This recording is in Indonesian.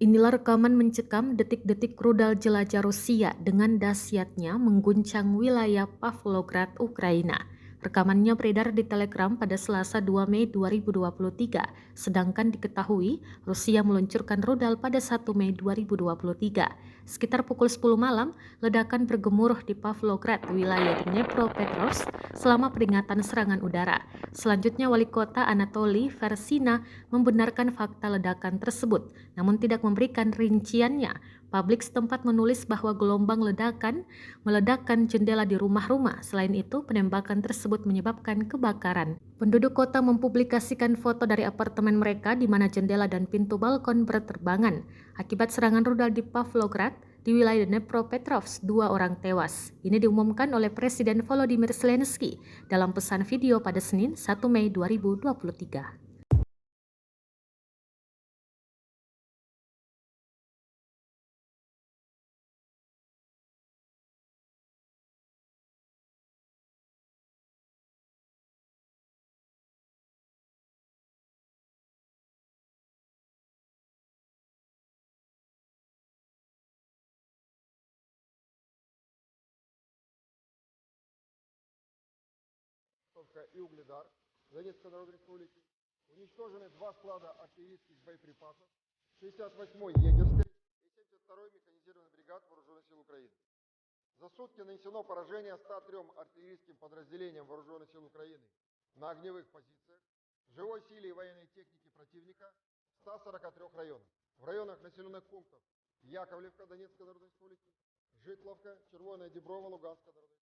Inilah rekaman mencekam detik-detik rudal jelajah Rusia dengan dahsyatnya mengguncang wilayah Pavlograd, Ukraina. Rekamannya beredar di Telegram pada Selasa 2 Mei 2023, sedangkan diketahui Rusia meluncurkan rudal pada 1 Mei 2023. Sekitar pukul 10 malam, ledakan bergemuruh di Pavlograd, wilayah Dnepropetrovsk, selama peringatan serangan udara. Selanjutnya, Wali Kota Anatoly Versina membenarkan fakta ledakan tersebut, namun tidak memberikan rinciannya. Publik setempat menulis bahwa gelombang ledakan meledakkan jendela di rumah-rumah. Selain itu, penembakan tersebut menyebabkan kebakaran. Penduduk kota mempublikasikan foto dari apartemen mereka di mana jendela dan pintu balkon berterbangan. Akibat serangan rudal di Pavlograd, di wilayah Dnepropetrovsk, 2 orang tewas. Ini diumumkan oleh Presiden Volodymyr Zelensky dalam pesan video pada Senin 1 Mei 2023. И Угледар Донецкой Народной Республики. Уничтожены 2 склада артиллерийских боеприпасов 68-й егерской и 72-й механизированной бригад Вооруженных сил Украины. За сутки нанесено поражение 103 артиллерийским подразделениям Вооруженных сил Украины на огневых позициях, живой силе и военной технике противника в 143 районах. В районах населенных пунктов Яковлевка Донецкой Народной Республики, Житловка, Червоная Деброва Луганской Народной Республики.